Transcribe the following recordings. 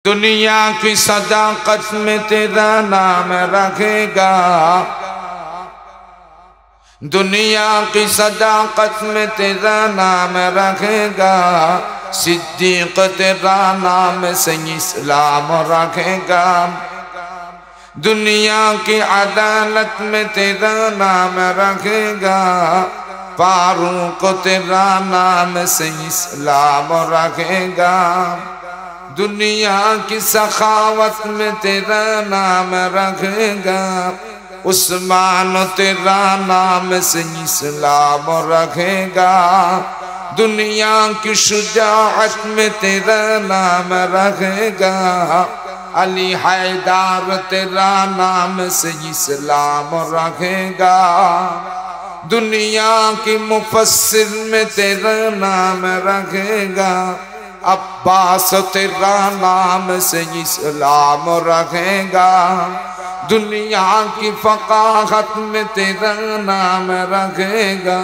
दुनिया की सदाकत में तेरा नाम रखेगा, दुनिया की सदाकत में तेरा नाम रखेगा, सिद्दीक तेरा नाम से इस्लाम रखेगा। दुनिया की अदालत में तेरा नाम रखेगा, फारूक तेरा नाम से इस्लाम रखेगा। दुनिया की सखावत में तेरा नाम रखेगा, उस्मान तेरा नाम से इस्लाम रखेगा। दुनिया की शुजाअत में तेरा नाम रखेगा, अली हैदर तेरा नाम से इस्लाम रखेगा। दुनिया की मुफस्सिर में तेरा नाम रखेगा, अब्बास तेरा नाम से इस्लाम रखेगा। दुनिया की फकाहत में तेरा नाम रखेगा,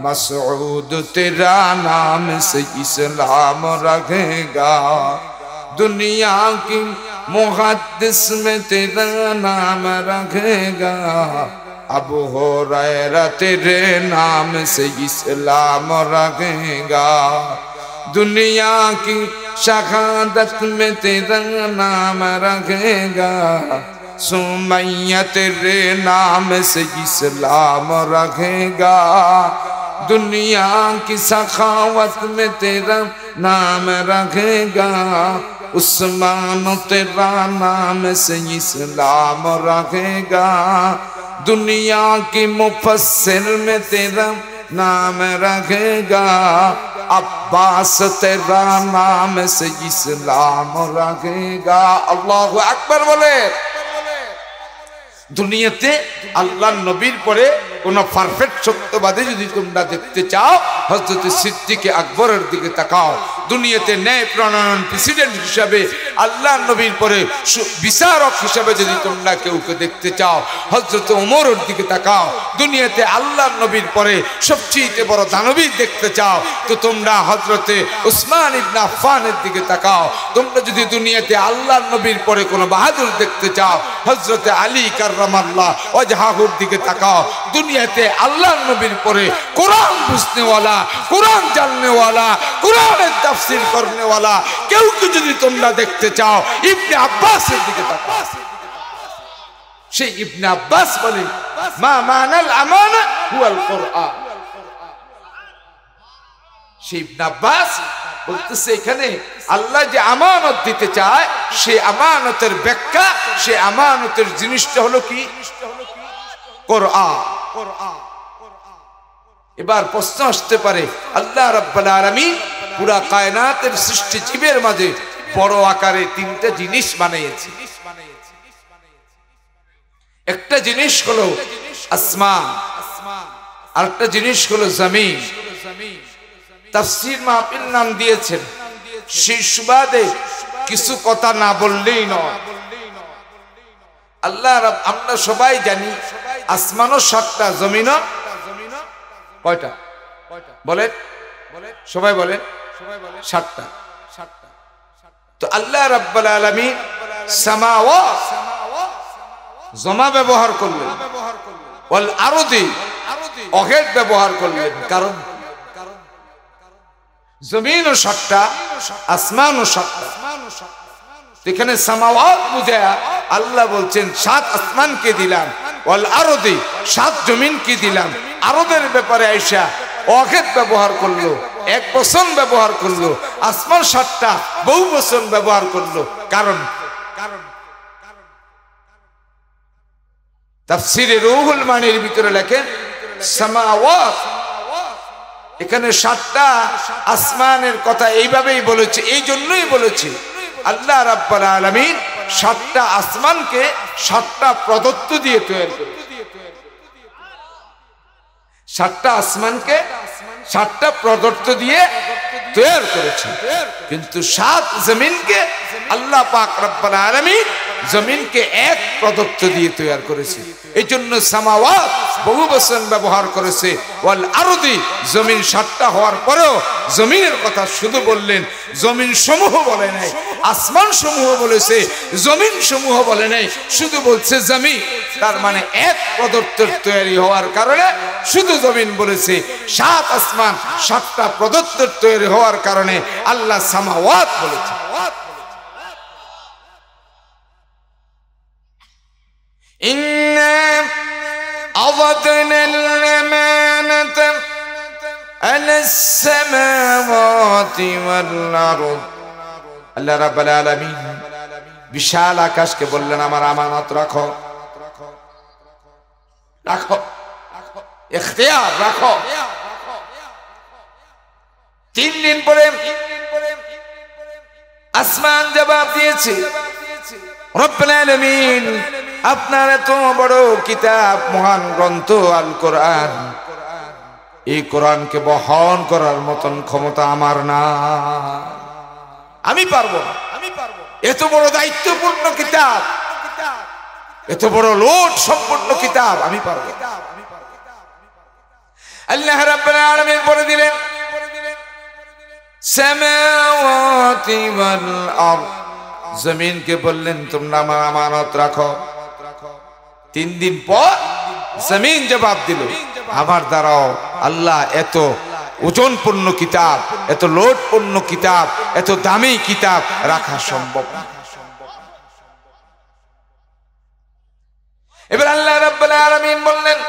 मसऊद तेरा नाम से इस्लाम रखेगा। दुनिया की मुहद्दिस में तेरा नाम रखेगा, अबू हुरैरा तेरे नाम से इस्लाम रखेगा। दुनिया की शहादत में तेरा नाम रखेगा, सुमैया तेरे नाम से इस्लाम रखेगा। दुनिया की सखावत में तेरा नाम रखेगा, उस्मान तेरा नाम से इस्लाम रखेगा। दुनिया की मुफस्सिर में तेरा नाम रखेगा, अब्बास तेरा नाम से इस्लाम रखेगा। अल्लाहु अकबर बोले। दुनियाते अल्लाह नबीर परे कोन परफेक्ट सत्यवादी यदि তোমরা দেখতে চাও হযরত সিদ্দিক আকবরের দিকে তাকাও। দুনিয়াতে ন্যায় প্রণয়ন প্রেসিডেন্ট হিসাবে আল্লাহ নবীর পরে বিচারক হিসাবে যদি তোমরা কেউকে দেখতে চাও হযরত ওমরের দিকে তাকাও। দুনিয়াতে আল্লাহ নবীর পরে সবচেয়ে বড় দানবী দেখতে চাও তো তোমরা হযরতে উসমান ইবনে আফফানের দিকে তাকাও। তোমরা যদি দুনিয়াতে আল্লাহ নবীর পরে কোনো বাহাদুর দেখতে চাও হযরতে আলী কাররামাল্লাহ ওয়াজহাহুর দিকে তাকাও। দুনিয়াতে আল্লাহর নবীর পরে কোরআন বুঝনেওয়ালা, কোরআন জাননেওয়ালা, কোরআনের তাফসীর করনেওয়ালা কেউ যদি তোমরা দেখতে চাও ইবনে আব্বাসের দিকে তাকাও। সেই ইবনে আব্বাস বলে মা মানাল আমানা হুয়াল কোরআন। সেই ইবনে আব্বাস বলতেছে এখানে আল্লাহ যে আমানত দিতে চায় সেই আমানতের ব্যাখ্যা, সেই আমানতের জিনিসটা হলো কি? কোরআন। এবার প্রশ্ন আসতে পারে আল্লাহ রাব্বুল আলামিন পুরা কায়নাতের সৃষ্টি জীবের মাঝে বড় আকারে তিনটা জিনিস বানিয়েছে। একটা জিনিস হলো আসমান, আরেকটা জিনিস হলো জমিন। তাফসীর মাহফিল নাম দিয়েছেন, সেই সুবাদে কিছু কথা না বললেই নয়। আল্লাহ আমরা সবাই জানি আসমানও 7টা, জমিনও কয়টা? বলেন সবাই বলেন 7টা। তো আল্লাহ রাব্বুল আলামিন সামাওয়াত জমা ব্যবহার করলেন, ওয়াল আরদি অহেদ ব্যবহার করলেন। কারণ জমিনও 7টা, আসমানও 7টা। এখানে সামাওয়াত বুঝায়া আল্লাহ বলছেন 7 আসমানকে দিলাম, ওয়াল আরদি 7 জমিনকে দিলাম। আরদের ব্যাপারে আয়েশা অহেদ ব্যবহার করলো, এক বচন ব্যবহার করলো। আসমান 7টা বহু বচন ব্যবহার করলো। কারণ তাফসীরে রুহুল মানির ভিতরে লেখেন সামাওয়াত, এখানে 7টা আসমানের কথা এইভাবেই বলেছে, এই জন্যই বলেছে আল্লাহ রাব্বুল আলামিন 7টা আসমানকে 7টা প্রদত্ত দিয়ে তৈরি করেছে। 7টা আসমানকে 7টা প্রদত্ত দিয়ে তৈরি করেছে। কিন্তু 7 জমিনকে আল্লাহ পাক রব্বুল আলামিন জমিনকে এক প্রদত্ত দিয়ে তৈরি করেছে। এই জন্য সামাওয়াত বহু বচন ব্যবহার করেছে, ওয়াল আরদি জমিন 7টা হওয়ার পরেও জমিনের কথা শুধু বললেন, জমিন সমূহ বলে নাই, আসমান সমূহ বলেছে, জমিন সমূহ বলে নাই, শুধু বলছে জমিন। তার মানে এক পদার্থের তৈরি হওয়ার কারণে শুধু জমিন বলেছে, 7 আসমান 7টা পদার্থের তৈরি হওয়ার কারণে আল্লাহ সামাওয়াত বলেছে। ইন্না আযাদনাল আমানাতা আলাস সামাওয়াতি ওয়াল আরদ। আল্লাহ রাব্বুল আলামিন বিশাল আকাশকে বললেন, আমার আমানত রাখো, রাখো, ইখতিয়ার রাখো। 3 দিন পরে আসমান জবাব দিয়েছে, রব্বুল আলামিন আপনার এত বড় কিতাব, মহান গ্রন্থ আল কোরআন, এই কোরআনকে বহন করার মতন ক্ষমতা আমার না, আমি পারবো না। এত বড় দায়িত্বপূর্ণ কিতাব, এত বড় লোড সম্পন্ন কিতাব আমি পারবো না। আল্লাহ রাব্বুল আলামিন বলে দিলেন, সামাওয়াতি ওয়াল আরদ, জমিনকে বললেন তোমরা আমার আমানত রাখো। 3 দিন পর জমিন জবাব দিল, আমার দ্বারাও আল্লাহ এত ওজনপূর্ণ কিতাব, এত লোডপূর্ণ কিতাব, এত দামি কিতাব রাখা সম্ভব না। এবার আল্লাহ রাব্বুল আলামিন বললেন,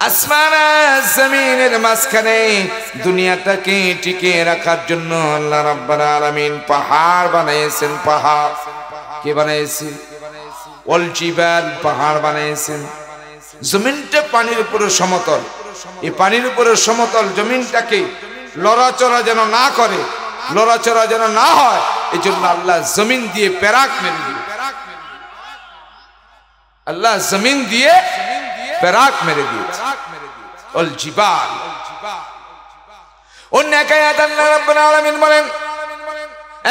আসমান আর জমিনের মাঝখানে দুনিয়াটাকে টিকে রাখার জন্য আল্লাহ রাব্বুল আলামিন পাহাড় বানাইছেন। পাহাড় কে বানাইছেন? ওয়াল জিবাল, পাহাড় বানাইছেন। জমিনটা পানির উপরে সমতল, এই পানির উপরে সমতল জমিনটাকে লড়াচড়া যেন না করে, লড়াচড়া যেন না হয়, এই জন্য আল্লাহ জমিন দিয়ে পেরাক মেরে দিল। আল্লাহ জমিন দিয়ে পেরাক মেরে দিয়েছে। ওয়াল জিবাল। অন্য এক আয়াতে আল্লাহ রাব্বুল আলামিন বলেন,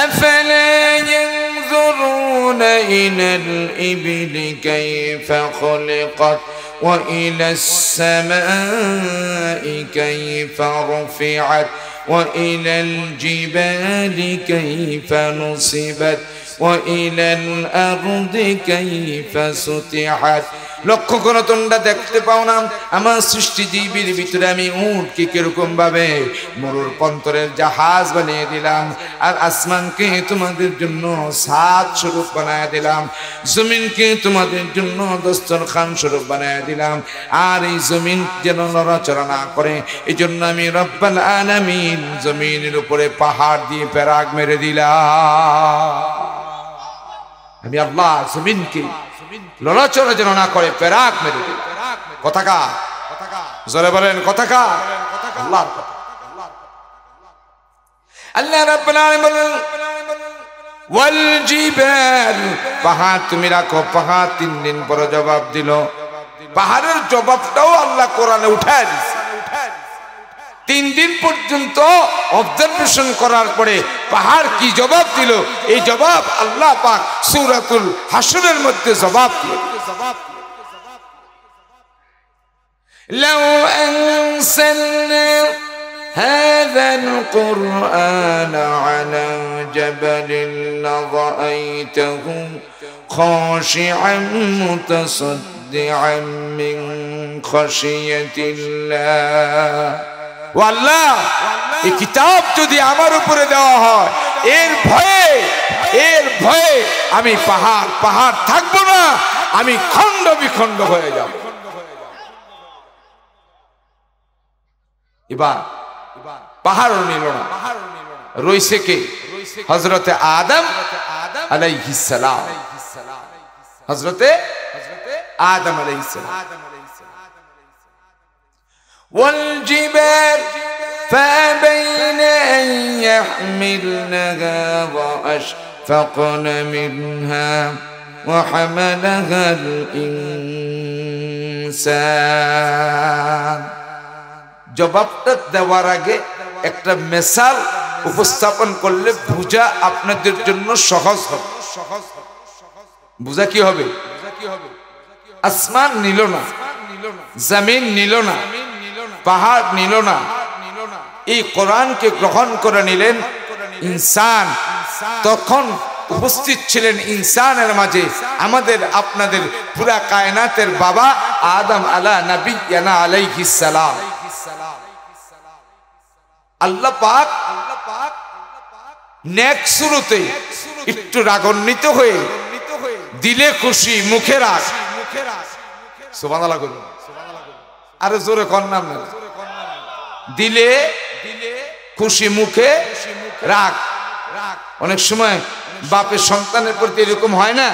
আফালা ইয়ানজুরুনা ইলাল ইবলি কাইফা খুলিকাত ওয়া ইলাস সামাই কাইফা রুফিআত ওয়া ইলাল জিবালি কাইফা নুসিবাত ওয়া ইলাল আরদি কাইফা সুতিহাত। লক্ষ্য করো, তোমরা দেখতে পাও না আমার সৃষ্টিজীবীর ভিতরে আমি উটকে কিরকম ভাবে মরুর পন্তরের জাহাজ বানিয়ে দিলাম, আর আসমানকে তোমাদের জন্য ছাদ স্বরূপ বানিয়ে দিলাম, জমিনকে তোমাদের জন্য দস্তরখান স্বরূপ বানিয়ে দিলাম, আর এই জমিন যেন নড়াচড়া না করে এই জন্য আমি রব্বুল আলামিন জমিনের উপরে পাহাড় দিয়ে পেরাক মেরে দিলাম। আমি আল্লাহ জমিনকে লড়াচড়া যেন না করে পেরাক মেরে দিল। কথাকা জোরে বলেন, কথাকা আল্লাহর কথা। আল্লাহ রাব্বুল আলামিন বলেন, ওয়াল জিবাল, পাহাড় তুমি রাখো। পাহাড় 3 দিন পরে জবাব দিল। পাহাড়ের জবাবটাও আল্লাহ কোরআনে উঠায় দিয়েছে। 3 দিন পর্যন্ত অবজারভেশন করার পরে পাহাড় কি জবাব দিল, এই জবাব আল্লাহ পাক সূরাতুল হাশরের মধ্যে জবাব দিল। লাউ আনসালনা হাযাল কুরআন আলা জাবালিন লারাআইতাহু খাশিআন মুতাসাদ্দিআন মিন খাশিয়াতিল্লাহ। ও আল্লাহ, এই কিতাব যদি আমার উপরে দেওয়া হয়, এর ভয়ে আমি পাহাড় থাকবো না, আমি খণ্ড বিখণ্ড হয়ে যাব। এবার পাহাড়ও নিল না, রইছে কে? হযরতে আদম আলাইহিস সালাম। হযরতে আদম আলাইহিস সালাম। والجبال فأبين أن يحملنها وأشفقن منها وحملها الإنسان। জবাবটা দেওয়ার আগে একটা মিসাল উপস্থাপন করলে বোঝা আপনাদের জন্য সহজ হবে। বোঝা কি হবে? আসমান নিল না, জমিন নিল না, পাহাড় নিল না, এই কোরআনকে গ্রহণ করে নিলেন ইনসান। তখন উপস্থিত ছিলেন ইনসানের মাঝে আমাদের আপনাদের পুরা কায়নাতের বাবা আদম আলা নবিয়্যানা আলাইহিস সালাম। আল্লাহ পাক নেক শুরুতে একটু রাগান্বিত হয়ে দিলে খুশি মুখে রাগ, সুবহানাল্লাহ বলুন, আরে জোরে কোন নাম না, দিলে খুশি মুখে রাগ। অনেক সময় বাপের সন্তানের প্রতি এরকম হয় না?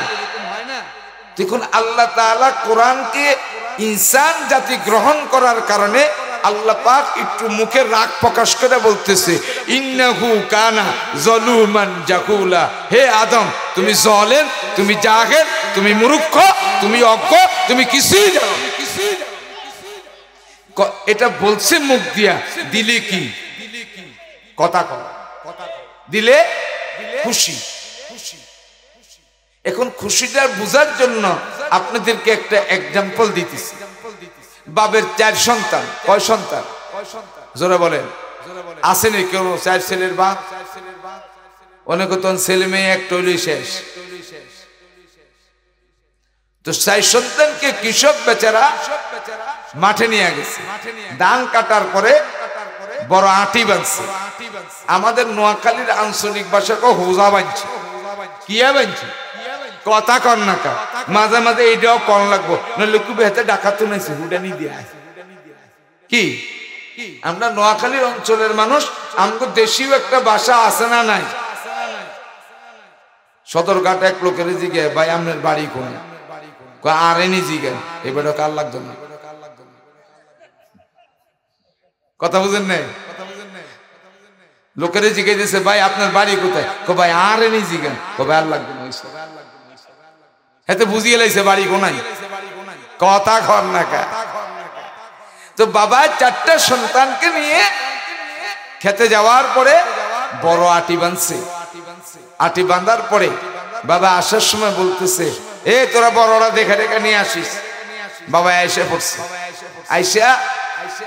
দেখুন আল্লাহ তাআলা কোরআনকে ইনসান জাতি গ্রহণ করার কারণে আল্লাহ পাক একটু মুখে রাগ প্রকাশ করে বলতেছে, ইন্নাহু কানা যালুমান জাহুলা। হে আদম, তুমি জালেম, তুমি জাহেল, তুমি মূর্খ, তুমি অজ্ঞ, তুমি কিছুই জানো। এটা বলছে মুখ দিয়া, দিলে কি কথা কয়, দিলে খুশি। এখন খুশিটা বোঝার জন্য আপনাদেরকে একটা এক্সাম্পল দিতেছি। বাবের 4 সন্তান, কয় সন্তান জোরে বলেন? আসেনি কেউ 4 ছেলের বাপ? অনেক ছেলে মেয়ে একটা হইলেই শেষ। তো 4 সন্তানকে কৃষক বেচারা মাঠে নিয়ে গেছে, ধান কাটার পরে বড় আটি বাঁধছে। আমাদের নোয়াখালীর আঞ্চলিক ভাষাকে হোজা বাঁধছে, কিয়া বাঁধছে, কথা কন না কা, মাঝে মাঝে এইটাও কন লাগবো, নইলে খুব হাতে ডাকাতো নাইছে হুডানি দিয়া কি। আমরা নোয়াখালীর অঞ্চলের মানুষ, আমাদের দেশীয় একটা ভাষা আছে না নাই? সদরঘাট এক লোকের জিগে, ভাই আপনার বাড়ি কোন? আরেনি জিগে, এবারে কার লাগতো না, কথা বুঝেন নাই? লোকের জিগে দিয়েছে, ভাই আপনার বাড়ি কোথায়? ভাই আরেনি জিগেন, ভাই আর লাগতো না, এতে বুঝিয়ে লাইছে বাড়ি কোনাই, কথা কর না কা। তো বাবা 4টা সন্তানকে নিয়ে খেতে যাওয়ার পরে বড় আটি বাঁধছে। আটি বাঁধার পরে বাবা আসার সময় বলতেছে, এ তোরা বড়রা দেখে দেখে নিয়ে আসিস। বাবা আইসা পড়ছে, আইসা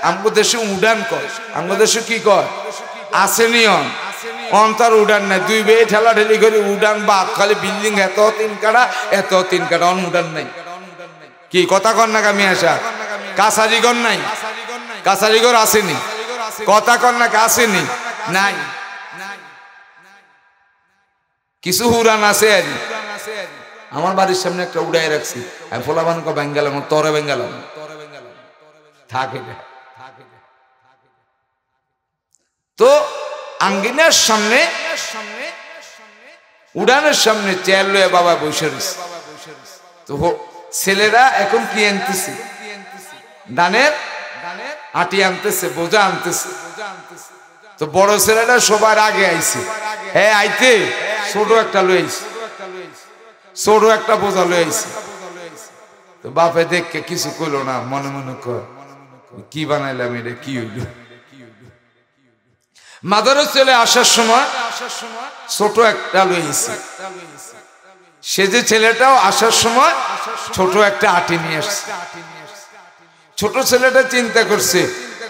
আমগো দেশে উডান কয়, আমগো দেশে কি কয়, আসেনি অন্তর উডান নাই, 2 বেয়ে ঠেলা ঠেলি করে উডান বাদ, খালি বিল্ডিং এত 3 কাটা এত 3 কাটা, অন উডান নাই। কি কথা কর না কামি আসা, কাছারিগর নাই, কাছারিগর আসেনি, কথা কর না আসেনি, নাই কিছু উড়ান আছে। আর আমার বাড়ির সামনে একটা উড়াই রাখছি, আমি ফোলাবান বেঙ্গালাম, তরে বেঙ্গালাম থাকে। তো আঙ্গিনার সামনে উড়ানের সামনে চেয়ার লয়ে বাবা বসে রয়েছে। তো ছেলেরা এখন কি আনতেছে, ধানের আটি আনতেছে, বোঝা আনতেছে। তো বড় ছেলেরা সবার আগে আইছে, হ্যাঁ আইতে ছোট একটা লয়ে আইছে, ছোট একটা বোঝা লয়ে আইছে। তো বাপে দেখে কিছু কইলো না, মনে মনে কয় কি বানাইলাম এটা, কি হইল। মাদারও ছেলে আসার সময় ছোট একটা লইছে, সে যে ছেলেটাও আসার সময় ছোট একটা আটি নিয়ে আসছে। ছোট ছেলেটা চিন্তা করছে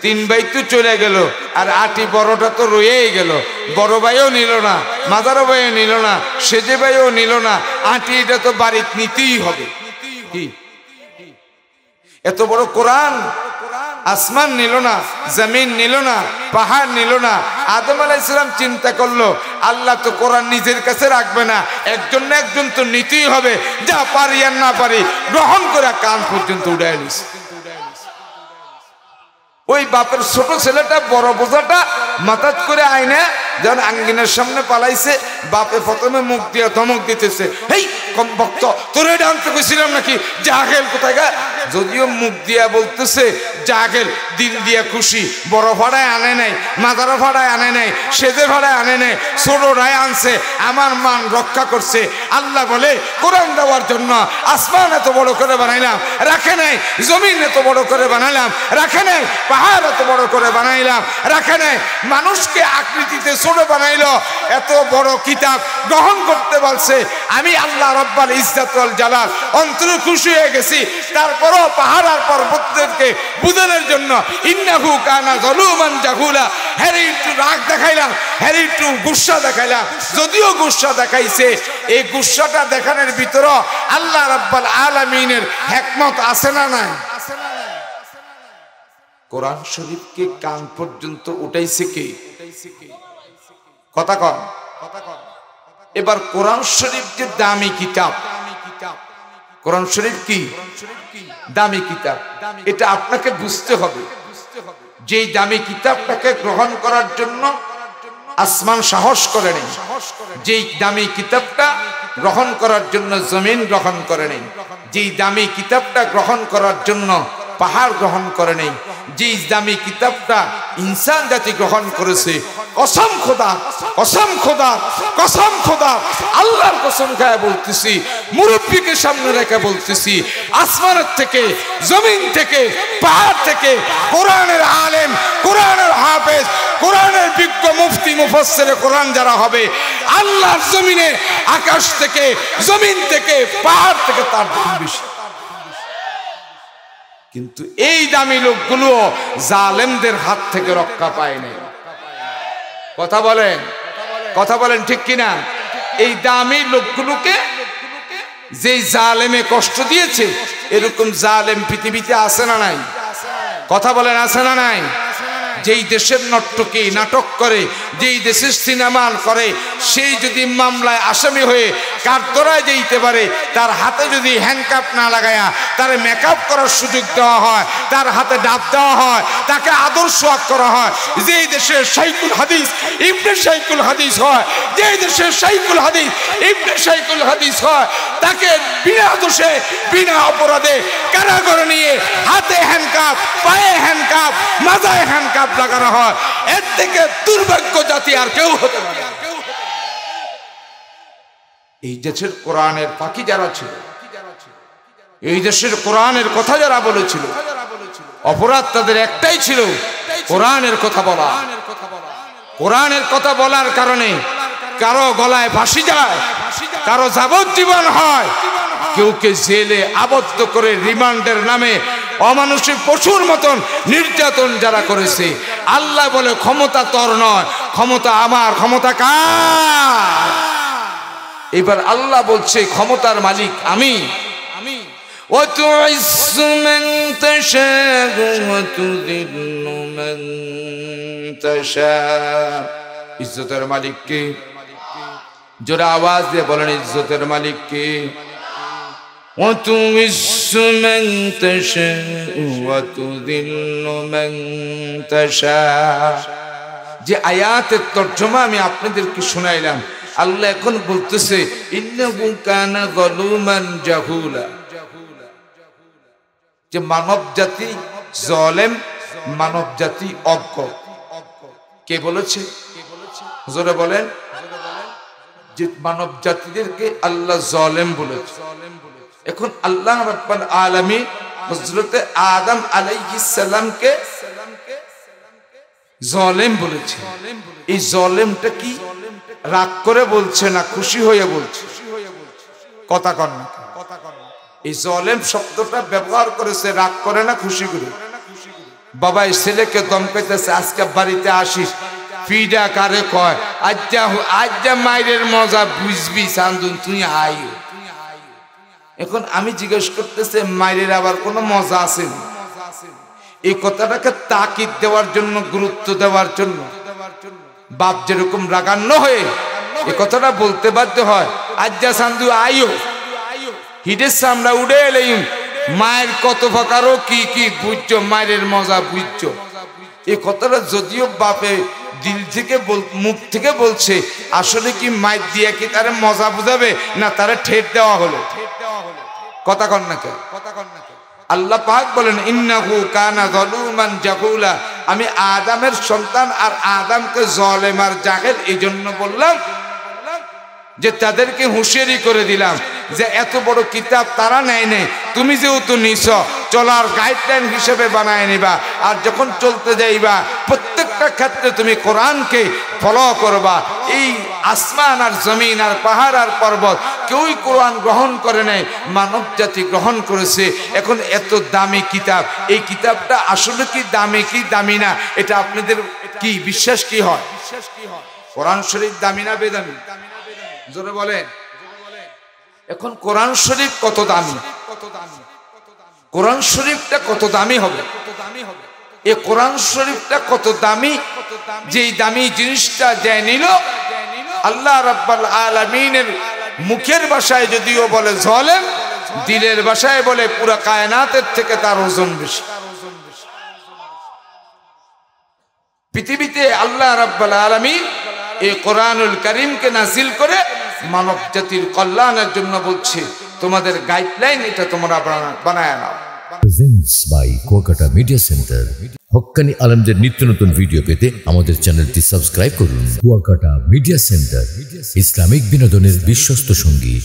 3 ভাই তো চলে গেল, আর আটি বড়টা তো রয়েই গেল, বড় ভাইও নিল না, মাদারও ভাইও নিল না, সেজে ভাইও নিল না, আটি এটা তো বাড়িতে নিতেই হবে। কি এত বড় কোরআন, আসমান নিল না, জমিন নিল না, পাহাড় নিল না। আদম আলাইহিস সালাম চিন্তা করলো, আল্লাহ তো কোরআন নিজের কাছে রাখবে না, একজন না একজন তো নিতেই হবে, যা পারি আর না পারি গ্রহণ করে কান পর্যন্ত উড়াই নিস। ওই বাপের ছোট ছেলেটা বড় বোঝাটা মাথাত করে আইনে যখন আঙ্গিনার সামনে পালাইছে, বাপে প্রথমে মুখ দিয়ে ধমক দিতেছে, হেই কম ভক্ত, তোর এটা আনতে গেছিলাম নাকি, জাহেল কোথায় গা। যদিও মুখ দিয়া বলতেছে জাহেল, দিল দিয়া খুশি, বড় ভাড়ায় আনে নাই, মাদারও ভাড়ায় আনে নাই, সেজে ভাড়ায় আনে নাই, ছোটরাই আনছে, আমার মান রক্ষা করছে। আল্লাহ বলে কোরআন দেওয়ার জন্য আসমান এত বড় করে বানাইলাম, রাখে নাই, জমিন এত বড় করে বানাইলাম, রাখে নাই, পাহাড় এত বড় করে বানাইলাম, রাখে নাই, মানুষকে আকৃতিতে ছোট বানাইলো, এত বড় কিতাব গ্রহণ করতে বলছে, আমি আল্লাহ রব্বুল ইজ্জত ওয়াল জালাল অন্তরে খুশি হয়ে গেছি। তারপরও পাহাড় আর পর্বতদেরকে বুঝানোর জন্য ইন্নাহু কানা যালুমান জাহুলা, হ্যারে একটু রাগ দেখাইলাম, হ্যারে একটু গুসা দেখাইলাম। যদিও গুসা দেখাইছে, এই গুসাটা দেখানোর ভিতরে আল্লাহ রাব্বুল আলামিনের হিকমত আছে না নাই? কোরআন শরীফকে কান পর্যন্ত উঠাইছে কে? কথা কন। এবার কোরআন শরীফ যে দামি কিতাব, কোরআন শরীফ কি দামি কিতাব, এটা আপনাকে বুঝতে হবে। যে দামি কিতাবটাকে গ্রহণ করার জন্য আসমান সাহস করে নেই, যেই দামি কিতাবটা গ্রহণ করার জন্য জমিন গ্রহণ করে নেই, যেই দামি কিতাবটা গ্রহণ করার জন্য পাহাড় গ্রহণ করে নেই, যে দামি কিতাবটা ইনসান জাতি গ্রহণ করেছে, কসম খোদা, কসম খোদা, কসম খোদা, আল্লাহর কসম খায় বলতেছি, মুরব্বীকে সামনে রেখে বলতেছি, আসমানের থেকে, জমিন থেকে, পাহাড় থেকে কোরআনের আলেম, কোরআনের হাফেজ, কোরআনের বিজ্ঞ মুফতি মুফাসসিরে কোরআন যারা হবে, আল্লাহর জমিনে আকাশ থেকে, জমিন থেকে, পাহাড় থেকে তার দাম বেশি। কিন্তু এই দামি লোকগুলো জালেমদের হাত থেকে রক্ষা পায় নাই। কথা বলেন, কথা বলেন ঠিক কিনা? এই দামি লোকগুলোকে যে জালেমে কষ্ট দিয়েছে, এরকম জালেম পৃথিবীতে আছে না নাই? কথা বলেন, আছে না নাই? যেই দেশের নর্তকী নাটক করে, যেই দেশের সিনেমা করে, সেই যদি মামলায় আসামি হয়ে কাঠগড়ায় যেতে পারে, তার হাতে যদি হ্যান্ডকাপ না লাগায়া তার মেকআপ করার সুযোগ দেওয়া হয়, তার হাতে ডাব দেওয়া হয়, তাকে আদর্শ করা হয়, যেই দেশের শাইখুল হাদিস ইবনে শাইখুল হাদিস হয়, যেই দেশের শাইখুল হাদিস ইবনে শাইখুল হাদিস হয়, তাকে বিনা দোষে বিনা অপরাধে কারাগারে নিয়ে হাতে হ্যান্ডকাপ, পায়ে হ্যান্ডকাপ, মাথায় হ্যান্ডকাপ লাগানো হয়। এর থেকে দুর্ভাগ্য জাতি আর কেউ হতে পারে না। এই দেশের কোরআনের পাখি যারা ছিল, এই দেশের কোরআনের কথা যারা বলেছিল, অপরাধ তাদের একটাই ছিল, কোরআনের কথা বলা। কোরআনের কথা বলার কারণে কারো গলায় ফাঁসি যায়, কারো যাবজ্জীবন হয়, কেউকে জেলে আবদ্ধ করে রিমান্ডের নামে অমানুষিক পশুর মতন নির্যাতন যারা করেছে। আল্লাহ বলে ক্ষমতা তোর নয়, ক্ষমতা আমার, ক্ষমতা কার? এবার আল্লাহ বলছে ক্ষমতার মালিক আমি। ইজ্জতের মালিক কে? জোরে আওয়াজ দিয়ে বলেন, ইজ্জতের মালিক কে? وتعز من تشاء وتذل من تشاء। যে আয়াতের তরজমা আমি আপনাদেরকে শোনাইলাম, আল্লাহ এখন বলতেছে ইন্নাহু কানা যালুমান জাহুলা, যে মানব জাতি জালেম, মানব জাতি অজ্ঞ। কে বলেছে? জোরে বলেন। যে মানব জাতিদেরকে আল্লাহ জালেম বলেছে। এখন আল্লাহ রাব্বুল আলামিন হযরত আদম আলাইহিস সালামকে জালেম বলেছে। এই জালেমটা কি রাগ করে বলছে না খুশি হয়ে বলছে? কথা কন না। এই জালেম শব্দটা ব্যবহার করেছে রাগ করে না খুশি করে। বাবা এই ছেলেকে দমকাইতেছে, আজকে বাড়িতে আসিস, ফিডা কারে কয়, আজ্জা মাইরের মজা বুঝবি চান্দুন, তুই আই। এখন আমি জিজ্ঞেস করতেছে মায়ের আবার কোনো মজা আছে? এই কথাটাকে তাকিদ দেওয়ার জন্য, গুরুত্ব দেওয়ার জন্য বাপ যেরকম রাগান্ন হয়ে এই কথাটা বলতে বাধ্য হয়, আজ্জা সান্দু আইও, হিডের সামরা উড়ে এলেই মায়ের কত প্রকারও কি কি বুঝছো, মায়ের মজা বুঝছো। এই কথাটা যদিও বাপে দিল থেকে মুখ থেকে বলছে, আসলে কি মায়ের দিয়ে কি তারে মজা বুঝাবে না তারে ঠেট দেওয়া হলো? কথা কন না কে? আল্লাহ পাক বলেন ইন্নাহু কানা যালুমান জাহুলা। আমি আদমের সন্তান আর আদমকে জালেম আর জাহেল এই জন্য বললাম যে তাদেরকে হুঁশিয়ারি করে দিলাম যে এত বড় কিতাব তারা নেয় নেই, তুমি যেহেতু নিছ চলার গাইডলাইন হিসেবে বানায় নিবা। আর যখন চলতে যাইবা প্রত্যেকটা ক্ষেত্রে তুমি কোরআনকে ফলো করবা। এই আসমান আর জমিন আর পাহাড় আর পর্বত কেউই কোরআন গ্রহণ করে নাই, মানব জাতি গ্রহণ করেছে। এখন এত দামি কিতাব, এই কিতাবটা আসলে কি দামি কি দামি না, এটা আপনাদের কি বিশ্বাস কি হয়? কোরআন শরীফ দামি না বেদামি? জোরে বলেন। এখন কোরআন শরীফ কত দামি? কোরআন শরীফটা কত দামি হবে? এই কোরআন শরীফটা কত দামি, যেই দামি জিনিসটা যে নিল আল্লাহ রাব্বুল আলামিনের মুখের ভাষায় যদিও বলে জালেম, দিলের ভাষায় বলে পুরা কায়নাতের থেকে তার ওজন বেশি। পৃথিবীতে আল্লাহ রাব্বুল আলামিন এই কোরআনুল কারীমকে নাযিল করে মানব জাতির কল্যাণের জন্য বলছে, তোমাদের গাইডলাইন এটা তোমরা বানায় নাও। Presents by Kuakata media centre. হক্কানি আলেমদের নিত্য নতুন ভিডিও পেতে আমাদের চ্যানেলটি সাবস্ক্রাইব করুন। কুয়াকাটা মিডিয়া সেন্টার, ইসলামিক বিনোদনের বিশ্বস্ত সঙ্গী।